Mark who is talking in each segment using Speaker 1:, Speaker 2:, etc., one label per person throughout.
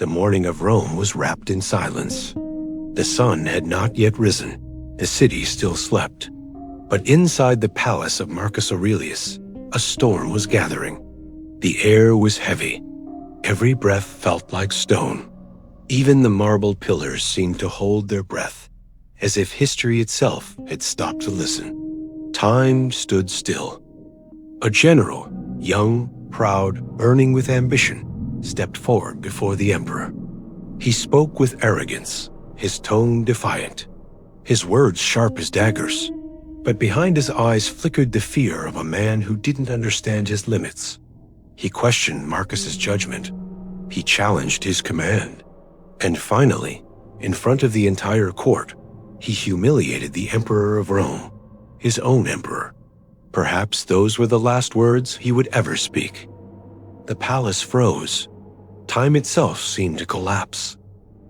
Speaker 1: The morning of Rome was wrapped in silence. The sun had not yet risen. The city still slept. But inside the palace of Marcus Aurelius, a storm was gathering. The air was heavy. Every breath felt like stone. Even the marble pillars seemed to hold their breath, as if history itself had stopped to listen. Time stood still. A general, young, proud, burning with ambition, stepped forward before the emperor. He spoke with arrogance, his tone defiant, his words sharp as daggers. But behind his eyes flickered the fear of a man who didn't understand his limits. He questioned Marcus's judgment. He challenged his command. And finally, in front of the entire court, he humiliated the emperor of Rome, his own emperor. Perhaps those were the last words he would ever speak. The palace froze. Time itself seemed to collapse.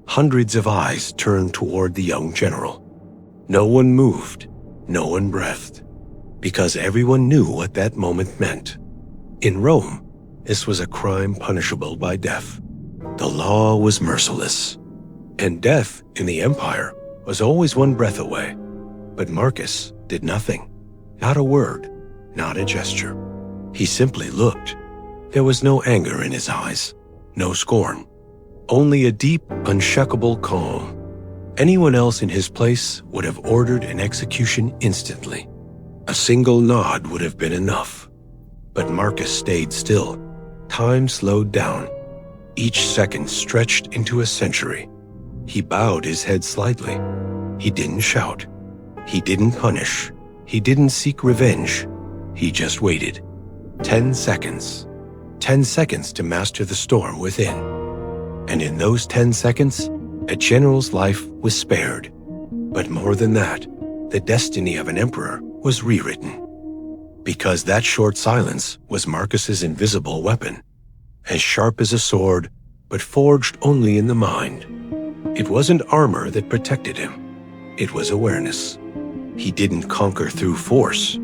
Speaker 1: Hundreds of eyes turned toward the young general. No one moved, no one breathed, because everyone knew what that moment meant. In Rome, this was a crime punishable by death. The law was merciless, and death in the empire was always one breath away. But Marcus did nothing, not a word, not a gesture. He simply looked. There was no anger in his eyes, no scorn, only a deep, unshakable calm. Anyone else in his place would have ordered an execution instantly. A single nod would have been enough. But Marcus stayed still. Time slowed down. Each second stretched into a century. He bowed his head slightly. He didn't shout. He didn't punish. He didn't seek revenge. He just waited. 10 seconds. 10 seconds to master the storm within. And in those 10 seconds, a general's life was spared. But more than that, the destiny of an emperor was rewritten. Because that short silence was Marcus's invisible weapon, as sharp as a sword, but forged only in the mind. It wasn't armor that protected him. It was awareness. He didn't conquer through force,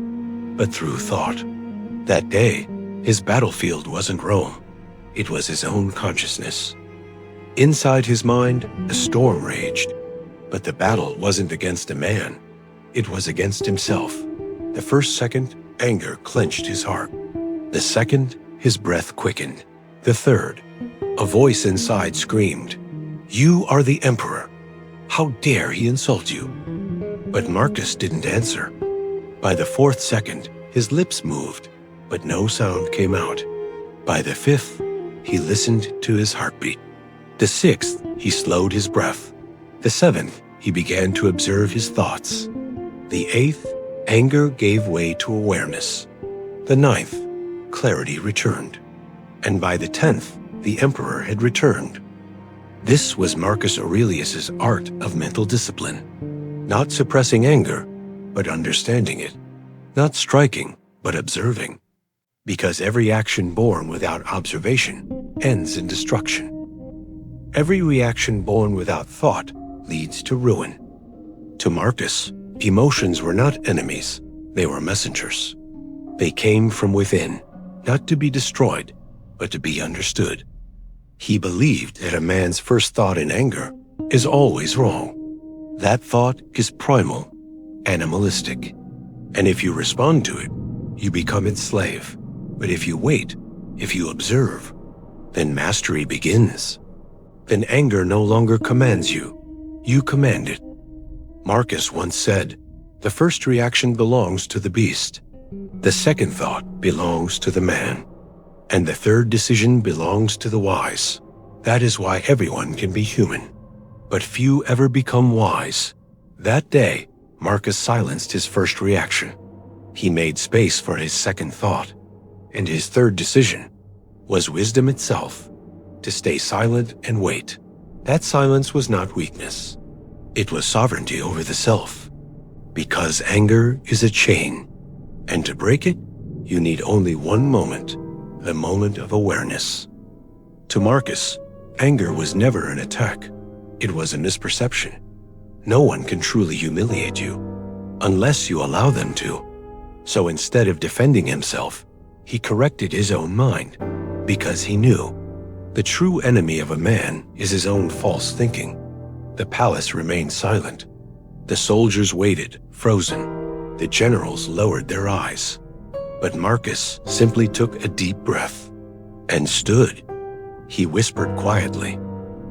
Speaker 1: but through thought. That day, his battlefield wasn't Rome. It was his own consciousness. Inside his mind, a storm raged. But the battle wasn't against a man. It was against himself. The first second, anger clenched his heart. The second, his breath quickened. The third, a voice inside screamed, "You are the emperor. How dare he insult you?" But Marcus didn't answer. By the fourth second, his lips moved, but no sound came out. By the fifth, he listened to his heartbeat. The sixth, he slowed his breath. The seventh, he began to observe his thoughts. The eighth, anger gave way to awareness. The ninth, clarity returned. And by the 10th, the emperor had returned. This was Marcus Aurelius's art of mental discipline. Not suppressing anger, but understanding it. Not striking, but observing. Because every action born without observation ends in destruction. Every reaction born without thought leads to ruin. To Marcus, emotions were not enemies, they were messengers. They came from within, not to be destroyed, but to be understood. He believed that a man's first thought in anger is always wrong. That thought is primal, animalistic. And if you respond to it, you become its slave. But if you wait, if you observe, then mastery begins. Then anger no longer commands you. You command it. Marcus once said, "The first reaction belongs to the beast. The second thought belongs to the man. And the third decision belongs to the wise." That is why everyone can be human. But few ever become wise. That day, Marcus silenced his first reaction. He made space for his second thought. And his third decision was wisdom itself, to stay silent and wait. That silence was not weakness. It was sovereignty over the self. Because anger is a chain, and to break it, you need only one moment, the moment of awareness. To Marcus, anger was never an attack. It was a misperception. No one can truly humiliate you, unless you allow them to. So instead of defending himself, he corrected his own mind, because he knew The true enemy of a man is his own false thinking. The palace remained silent. The soldiers waited, frozen. The generals lowered their eyes. But Marcus simply took a deep breath and stood. He whispered quietly,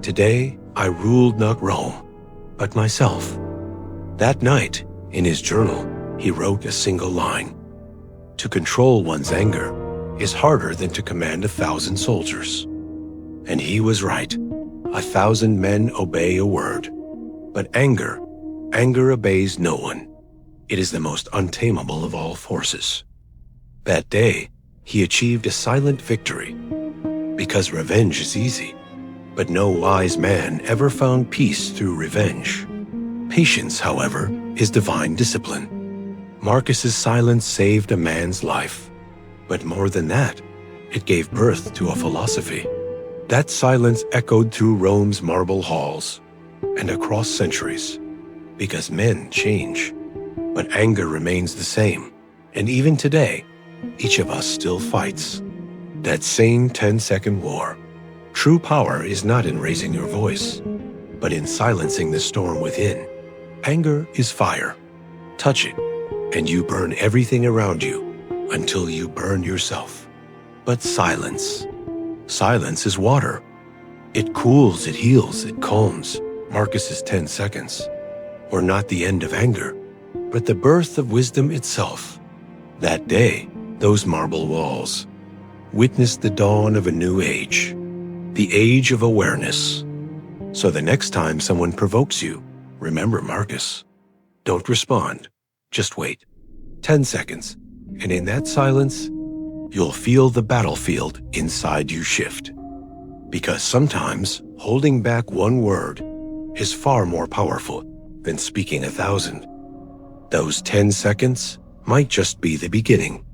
Speaker 1: "Today I ruled not Rome, but myself." That night, in his journal, he wrote a single line. To control one's anger is harder than to command 1,000 soldiers. And he was right. 1,000 men obey a word. But anger obeys no one. It is the most untamable of all forces. That day, he achieved a silent victory. Because revenge is easy, but no wise man ever found peace through revenge. Patience, however, is divine discipline. Marcus's silence saved a man's life. But more than that, it gave birth to a philosophy. That silence echoed through Rome's marble halls and across centuries. Because men change, but anger remains the same. And even today, each of us still fights. That same 10-second war. True power is not in raising your voice, but in silencing the storm within. Anger is fire. Touch it, and you burn everything around you until you burn yourself. But silence is water. It cools, it heals, it calms. Marcus's 10 seconds were not the end of anger, but the birth of wisdom itself. That day, those marble walls witnessed the dawn of a new age, the age of awareness. So the next time someone provokes you, remember Marcus. Don't respond, just wait. 10 seconds, and in that silence, you'll feel the battlefield inside you shift. Because sometimes holding back one word is far more powerful than speaking 1,000. Those 10 seconds might just be the beginning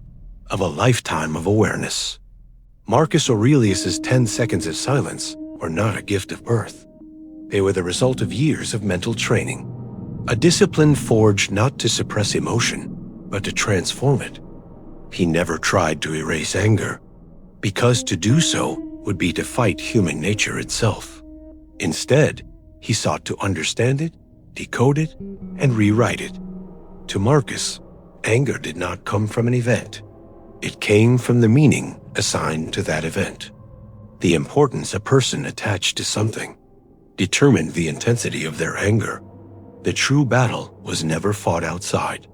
Speaker 1: of a lifetime of awareness. Marcus Aurelius's 10 seconds of silence were not a gift of birth. They were the result of years of mental training, a discipline forged not to suppress emotion, but to transform it. He never tried to erase anger, because to do so would be to fight human nature itself. Instead, he sought to understand it, decode it, and rewrite it. To Marcus, anger did not come from an event. It came from the meaning assigned to that event. The importance a person attached to something determined the intensity of their anger. The true battle was never fought outside.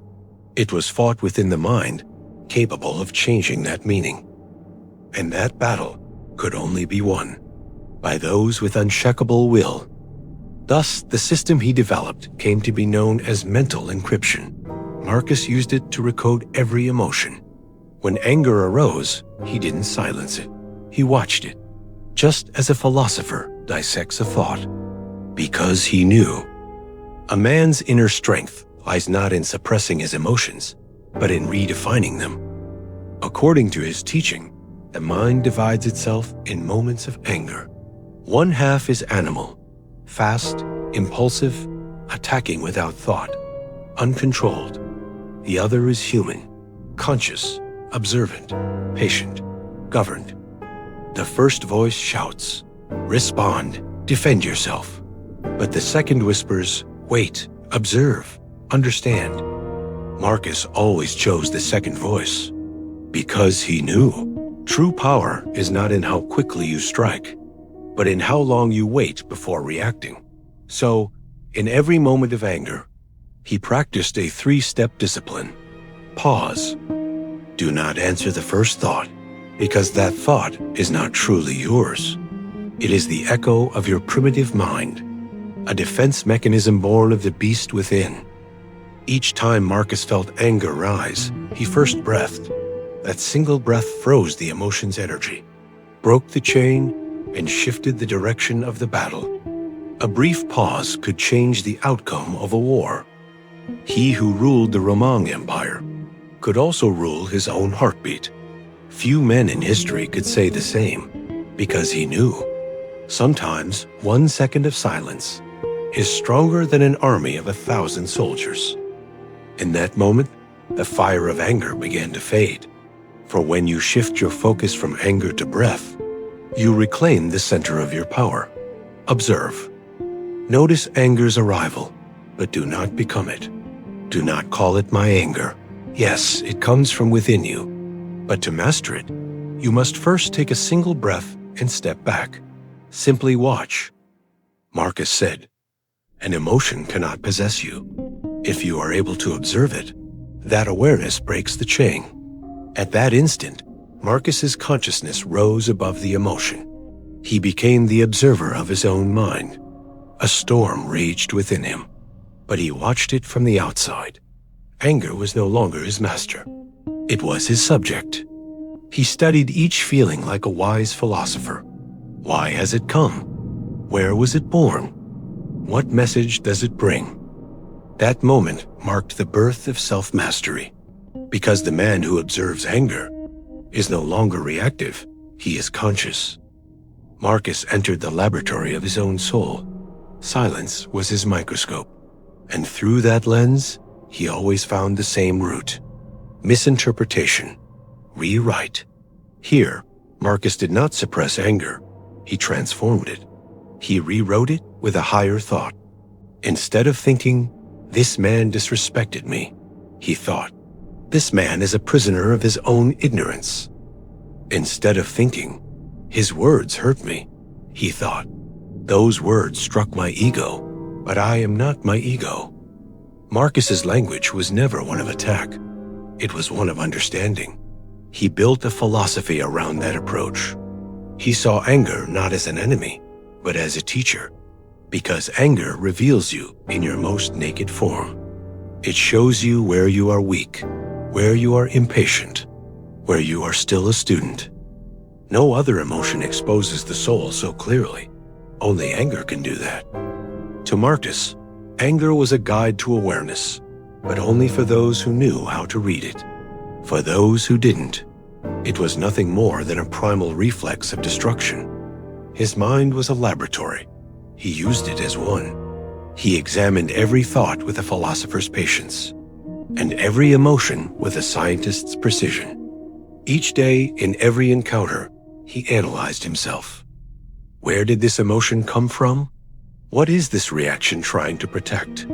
Speaker 1: It was fought within the mind, capable of changing that meaning. And that battle could only be won by those with unshakable will. Thus, the system he developed came to be known as mental encryption. Marcus used it to recode every emotion. When anger arose, he didn't silence it. He watched it, just as a philosopher dissects a thought. Because he knew. A man's inner strength lies not in suppressing his emotions, but in redefining them. According to his teaching, the mind divides itself in moments of anger. One half is animal, fast, impulsive, attacking without thought, uncontrolled. The other is human, conscious, observant, patient, governed. The first voice shouts, "Respond, defend yourself." But the second whispers, "Wait, observe, understand." Marcus always chose the second voice because he knew. True power is not in how quickly you strike, but in how long you wait before reacting. So, in every moment of anger, he practiced a 3-step discipline. Pause. Do not answer the first thought, because that thought is not truly yours. It is the echo of your primitive mind, a defense mechanism born of the beast within. Each time Marcus felt anger rise, he first breathed. That single breath froze the emotion's energy, broke the chain, and shifted the direction of the battle. A brief pause could change the outcome of a war. He who ruled the Roman Empire could also rule his own heartbeat. Few men in history could say the same, because he knew. Sometimes 1 second of silence is stronger than an army of 1,000 soldiers. In that moment, the fire of anger began to fade. For when you shift your focus from anger to breath, You reclaim the center of your power. Observe. Notice anger's arrival, but do not become it. Do not call it my anger. Yes, it comes from within you, but to master it, you must first take a single breath and step back. Simply watch. Marcus said, "An emotion cannot possess you. If you are able to observe it, that awareness breaks the chain." At that instant, Marcus's consciousness rose above the emotion. He became the observer of his own mind. A storm raged within him, but he watched it from the outside. Anger was no longer his master. It was his subject. He studied each feeling like a wise philosopher. Why has it come? Where was it born? What message does it bring? That moment marked the birth of self-mastery, because the man who observes anger is no longer reactive, he is conscious. Marcus entered the laboratory of his own soul. Silence was his microscope, and through that lens, he always found the same root: misinterpretation, rewrite. Here, Marcus did not suppress anger, he transformed it. He rewrote it with a higher thought. Instead of thinking, "This man disrespected me," he thought, "This man is a prisoner of his own ignorance." Instead of thinking, "His words hurt me," he thought, "Those words struck my ego, but I am not my ego." Marcus's language was never one of attack. It was one of understanding. He built a philosophy around that approach. He saw anger not as an enemy, but as a teacher, because anger reveals you in your most naked form. It shows you where you are weak, where you are impatient, where you are still a student. No other emotion exposes the soul so clearly. Only anger can do that. To Marcus, anger was a guide to awareness, but only for those who knew how to read it. For those who didn't, it was nothing more than a primal reflex of destruction. His mind was a laboratory. He used it as one. He examined every thought with a philosopher's patience, and every emotion with a scientist's precision. Each day, in every encounter, he analyzed himself. Where did this emotion come from? What is this reaction trying to protect?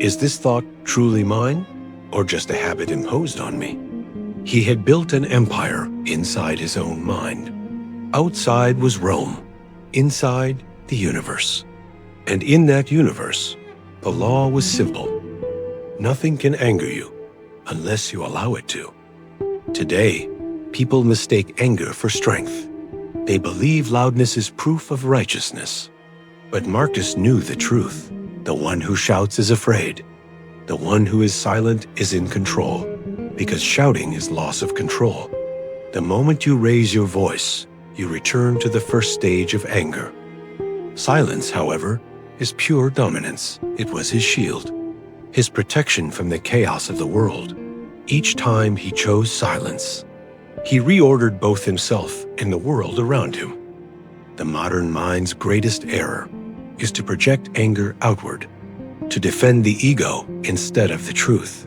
Speaker 1: Is this thought truly mine, or just a habit imposed on me? He had built an empire inside his own mind. Outside was Rome, inside the universe. And in that universe, the law was simple. Nothing can anger you unless you allow it to. Today, people mistake anger for strength. They believe loudness is proof of righteousness. But Marcus knew the truth. The one who shouts is afraid. The one who is silent is in control, because shouting is loss of control. The moment you raise your voice, you return to the first stage of anger. Silence, however, is pure dominance. It was his shield, his protection from the chaos of the world. Each time he chose silence, he reordered both himself and the world around him. The modern mind's greatest error is to project anger outward, to defend the ego instead of the truth.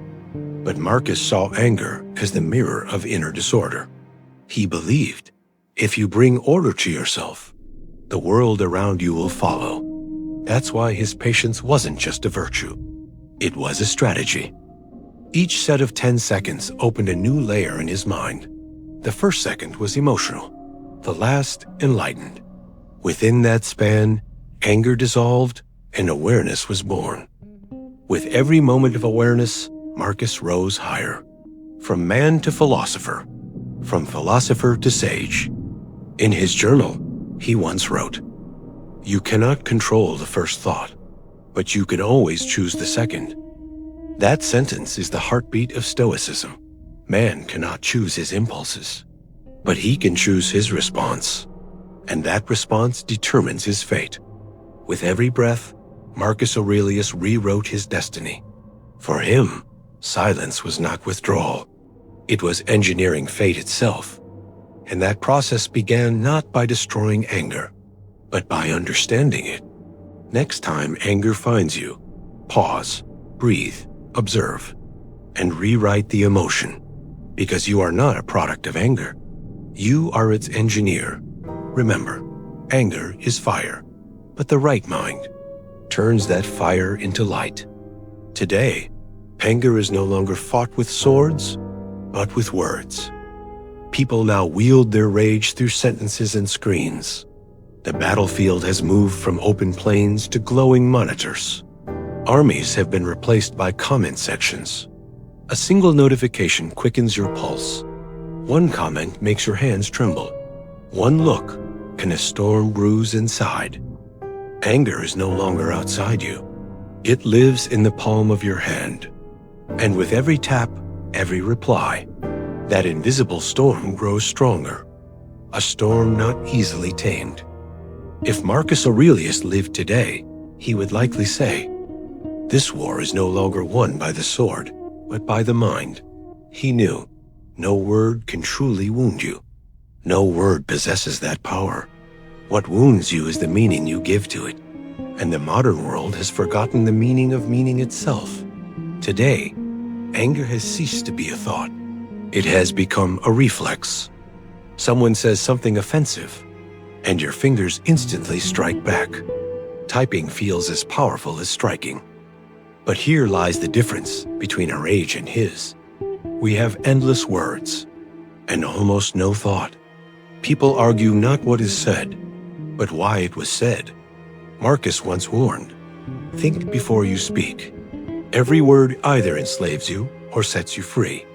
Speaker 1: But Marcus saw anger as the mirror of inner disorder. He believed, if you bring order to yourself, the world around you will follow. That's why his patience wasn't just a virtue. It was a strategy. Each set of 10 seconds opened a new layer in his mind. The first second was emotional, the last enlightened. Within that span, anger dissolved and awareness was born. With every moment of awareness, Marcus rose higher, from man to philosopher, from philosopher to sage. In his journal, he once wrote, "You cannot control the first thought, but you can always choose the second." That sentence is the heartbeat of Stoicism. Man cannot choose his impulses, but he can choose his response, and that response determines his fate. With every breath, Marcus Aurelius rewrote his destiny. For him, silence was not withdrawal. It was engineering fate itself. And that process began not by destroying anger, but by understanding it. Next time anger finds you, pause, breathe, observe, and rewrite the emotion, because you are not a product of anger. You are its engineer. Remember, anger is fire, but the right mind turns that fire into light. Today, anger is no longer fought with swords, but with words. People now wield their rage through sentences and screens. The battlefield has moved from open plains to glowing monitors. Armies have been replaced by comment sections. A single notification quickens your pulse. One comment makes your hands tremble. One look can a storm bruise inside. Anger is no longer outside you. It lives in the palm of your hand. And with every tap, every reply, that invisible storm grows stronger. A storm not easily tamed. If Marcus Aurelius lived today, he would likely say, "This war is no longer won by the sword, but by the mind." He knew no word can truly wound you. No word possesses that power. What wounds you is the meaning you give to it. And the modern world has forgotten the meaning of meaning itself. Today, anger has ceased to be a thought. It has become a reflex. Someone says something offensive, and your fingers instantly strike back. Typing feels as powerful as striking. But here lies the difference between our age and his. We have endless words and almost no thought. People argue not what is said, but why it was said. Marcus once warned, "Think before you speak." Every word either enslaves you or sets you free.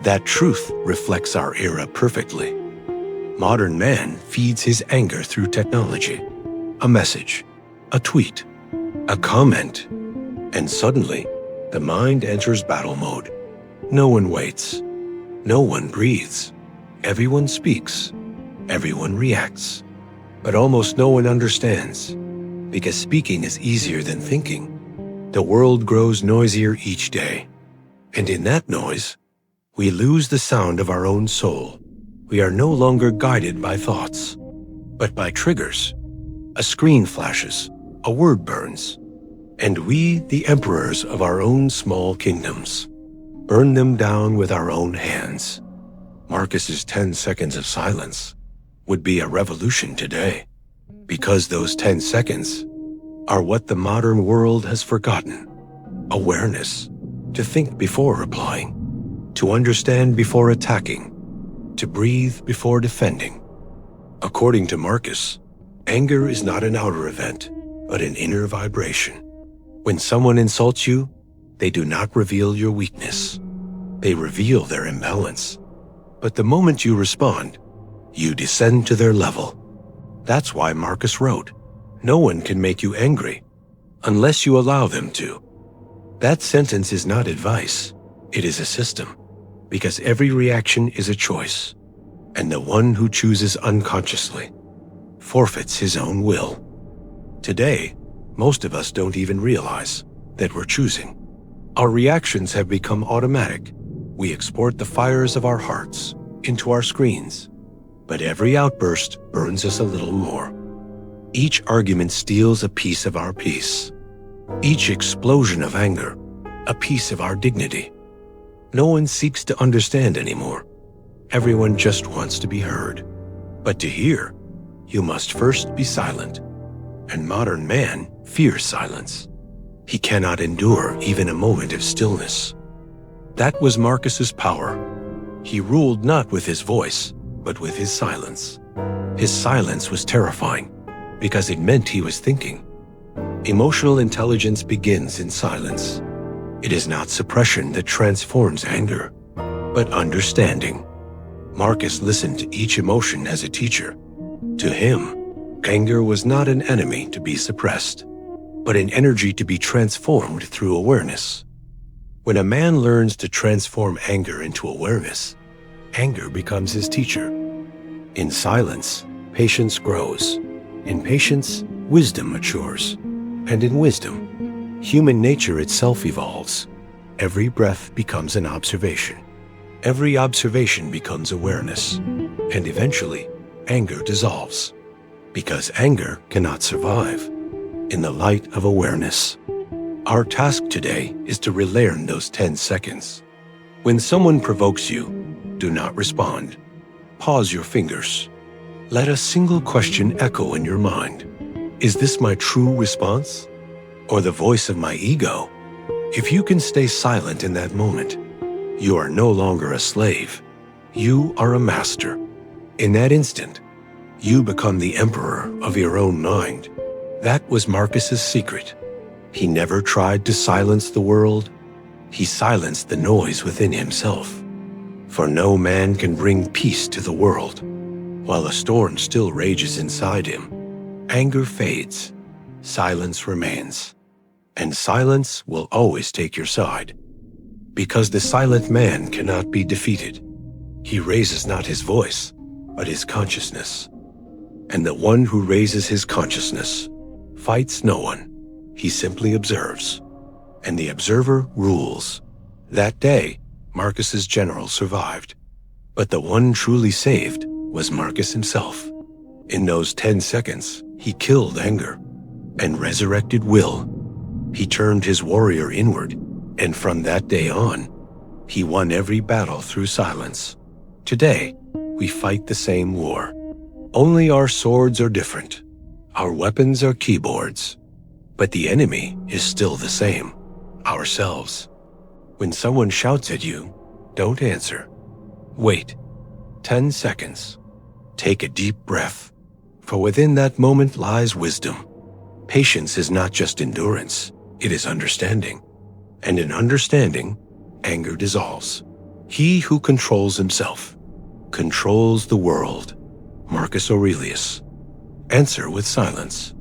Speaker 1: That truth reflects our era perfectly. Modern man feeds his anger through technology. A message, a tweet, a comment, and suddenly the mind enters battle mode. No one waits. No one breathes. Everyone speaks. Everyone reacts. But almost no one understands, because speaking is easier than thinking. The world grows noisier each day, and in that noise, we lose the sound of our own soul. We are no longer guided by thoughts, but by triggers. A screen flashes, a word burns, and we, the emperors of our own small kingdoms, burn them down with our own hands. Marcus's 10 seconds of silence would be a revolution today, because those 10 seconds are what the modern world has forgotten. Awareness, to think before replying, to understand before attacking, to breathe before defending. According to Marcus, anger is not an outer event, but an inner vibration. When someone insults you, they do not reveal your weakness. They reveal their imbalance. But the moment you respond, you descend to their level. That's why Marcus wrote, "No one can make you angry unless you allow them to." That sentence is not advice, it is a system, because every reaction is a choice, and the one who chooses unconsciously forfeits his own will. Today, most of us don't even realize that we're choosing. Our reactions have become automatic. We export the fires of our hearts into our screens, but every outburst burns us a little more. Each argument steals a piece of our peace. Each explosion of anger, a piece of our dignity. No one seeks to understand anymore. Everyone just wants to be heard. But to hear, you must first be silent. And modern man fears silence. He cannot endure even a moment of stillness. That was Marcus's power. He ruled not with his voice, but with his silence. His silence was terrifying, because it meant he was thinking. Emotional intelligence begins in silence. It is not suppression that transforms anger, but understanding. Marcus listened to each emotion as a teacher. To him, anger was not an enemy to be suppressed, but an energy to be transformed through awareness. When a man learns to transform anger into awareness, anger becomes his teacher. In silence, patience grows. In patience, wisdom matures. And in wisdom, human nature itself evolves. Every breath becomes an observation. Every observation becomes awareness. And eventually, anger dissolves. Because anger cannot survive in the light of awareness. Our task today is to relearn those 10 seconds. When someone provokes you, do not respond. Pause your fingers. Let a single question echo in your mind. Is this my true response? Or the voice of my ego? If you can stay silent in that moment, you are no longer a slave. You are a master. In that instant, you become the emperor of your own mind. That was Marcus's secret. He never tried to silence the world. He silenced the noise within himself. For no man can bring peace to the world. While a storm still rages inside him, anger fades, silence remains. And silence will always take your side. Because the silent man cannot be defeated. He raises not his voice, but his consciousness. And the one who raises his consciousness fights no one. He simply observes. And the observer rules. That day, Marcus's general survived. But the one truly saved was Marcus himself. In those 10 seconds, he killed anger and resurrected will. He turned his warrior inward, and from that day on, he won every battle through silence. Today, we fight the same war. Only our swords are different. Our weapons are keyboards. But the enemy is still the same, ourselves. When someone shouts at you, don't answer. Wait. 10 seconds. Take a deep breath, for within that moment lies wisdom. Patience is not just endurance, it is understanding. And in understanding, anger dissolves. He who controls himself controls the world. Marcus Aurelius. Answer with silence,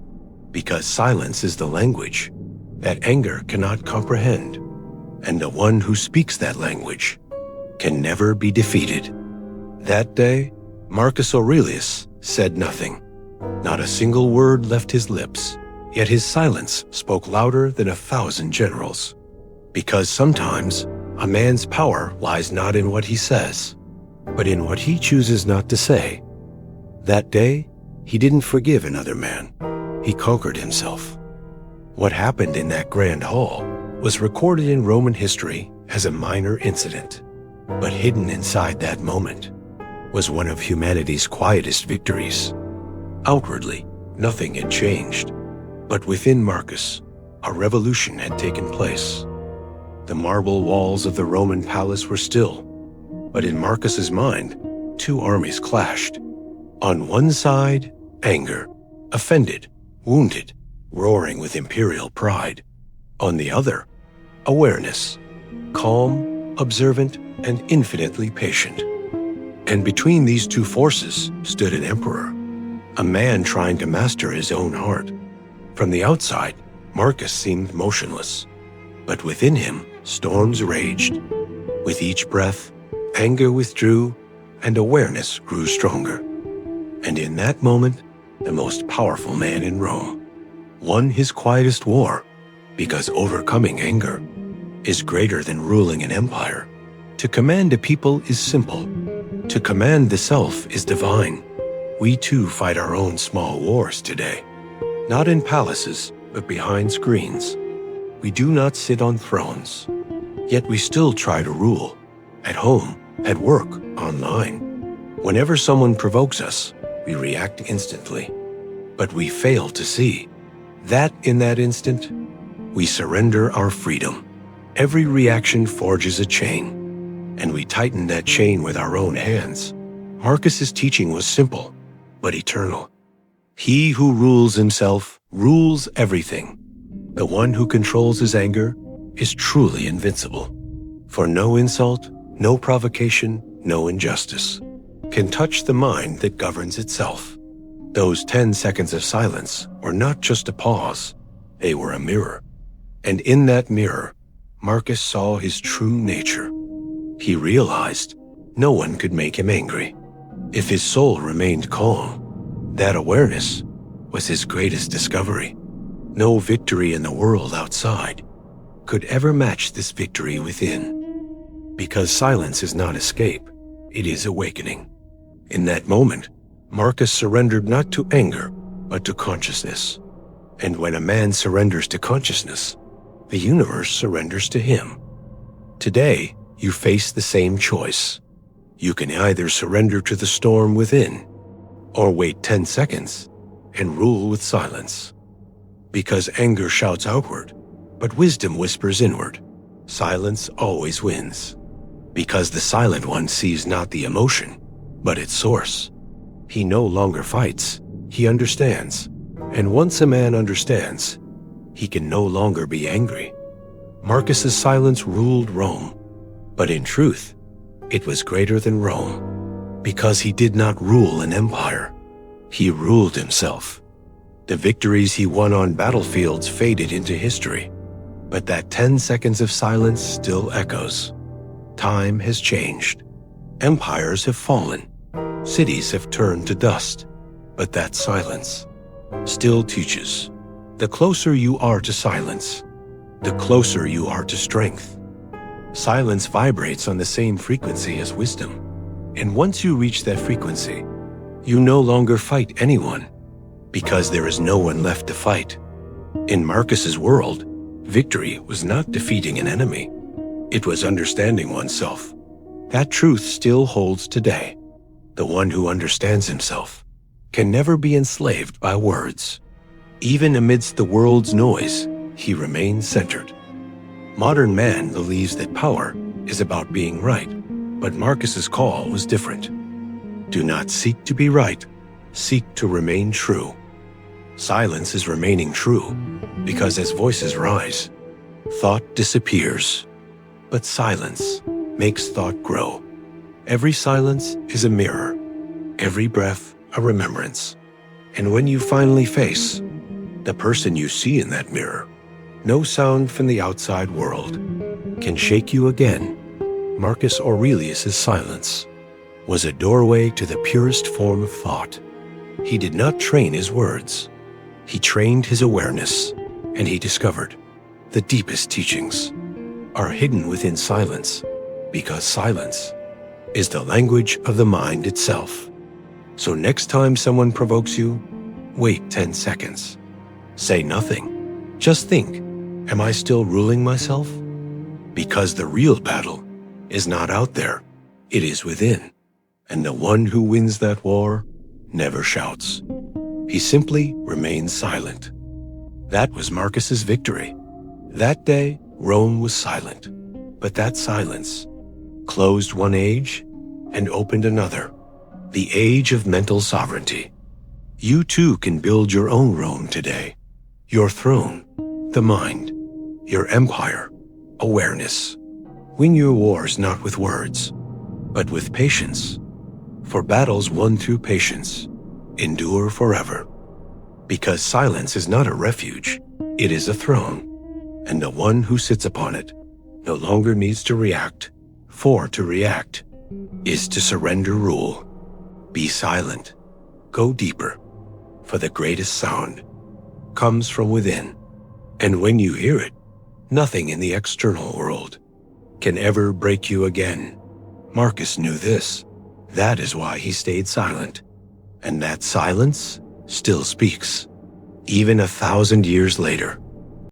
Speaker 1: because silence is the language that anger cannot comprehend, and the one who speaks that language can never be defeated. That day, Marcus Aurelius said nothing. Not a single word left his lips, yet his silence spoke louder than 1,000 generals. Because sometimes a man's power lies not in what he says, but in what he chooses not to say. That day, he didn't forgive another man. He conquered himself. What happened in that grand hall was recorded in Roman history as a minor incident, but hidden inside that moment was one of humanity's quietest victories. Outwardly, nothing had changed, but within Marcus, a revolution had taken place. The marble walls of the Roman palace were still, but in Marcus's mind, 2 armies clashed. On one side, anger, offended, wounded, roaring with imperial pride. On the other, awareness, calm, observant, and infinitely patient. And between these 2 forces stood an emperor, a man trying to master his own heart. From the outside, Marcus seemed motionless, but within him, storms raged. With each breath, anger withdrew, and awareness grew stronger. And in that moment, the most powerful man in Rome won his quietest war, because overcoming anger is greater than ruling an empire. To command a people is simple. To command the self is divine. We too fight our own small wars today, not in palaces, but behind screens. We do not sit on thrones, yet we still try to rule, at home, at work, online. Whenever someone provokes us, we react instantly, but we fail to see that in that instant, we surrender our freedom. Every reaction forges a chain, and we tighten that chain with our own hands. Marcus's teaching was simple, but eternal. He who rules himself rules everything. The one who controls his anger is truly invincible. For no insult, no provocation, no injustice can touch the mind that governs itself. Those 10 seconds of silence were not just a pause, they were a mirror. And in that mirror, Marcus saw his true nature. He realized no one could make him angry. If his soul remained calm, that awareness was his greatest discovery. No victory in the world outside could ever match this victory within. Because silence is not escape, it is awakening. In that moment, Marcus surrendered not to anger, but to consciousness. And when a man surrenders to consciousness, the universe surrenders to him. Today, you face the same choice. You can either surrender to the storm within, Or wait 10 seconds and rule with silence. Because anger shouts outward, but wisdom whispers inward. Silence always wins. Because the silent one sees not the emotion, but its source. He no longer fights, he understands. And once a man understands, he can no longer be angry. Marcus's silence ruled Rome, but in truth, it was greater than Rome, because he did not rule an empire. He ruled himself. The victories he won on battlefields faded into history, but that 10 seconds of silence still echoes. Time has changed. Empires have fallen. Cities have turned to dust, but that silence still teaches. The closer you are to silence, the closer you are to strength. Silence vibrates on the same frequency as wisdom, and once you reach that frequency, you no longer fight anyone, because there is no one left to fight. In Marcus's world, victory was not defeating an enemy. It was understanding oneself. That truth still holds today. The one who understands himself can never be enslaved by words. Even amidst the world's noise, he remains centered. Modern man believes that power is about being right, but Marcus's call was different. Do not seek to be right, seek to remain true. Silence is remaining true, because as voices rise, thought disappears. But silence makes thought grow. Every silence is a mirror, every breath a remembrance. And when you finally face the person you see in that mirror, no sound from the outside world can shake you again. Marcus Aurelius's silence was a doorway to the purest form of thought. He did not train his words. He trained his awareness, and he discovered the deepest teachings are hidden within silence, because silence is the language of the mind itself. So next time someone provokes you, wait 10 seconds. Say nothing. Just think, am I still ruling myself? Because the real battle is not out there, it is within. And the one who wins that war never shouts. He simply remains silent. That was Marcus's victory. That day, Rome was silent, but that silence closed one age and opened another, the age of mental sovereignty. You too can build your own Rome today. Your throne, the mind, your empire, awareness. Win your wars not with words, but with patience. For battles won through patience endure forever. Because silence is not a refuge, it is a throne. And the one who sits upon it no longer needs to react, for to react is to surrender rule. Be silent, go deeper, for the greatest sound comes from within. And when you hear it, nothing in the external world can ever break you again. Marcus knew this. That is why he stayed silent. And that silence still speaks, even 1,000 years later.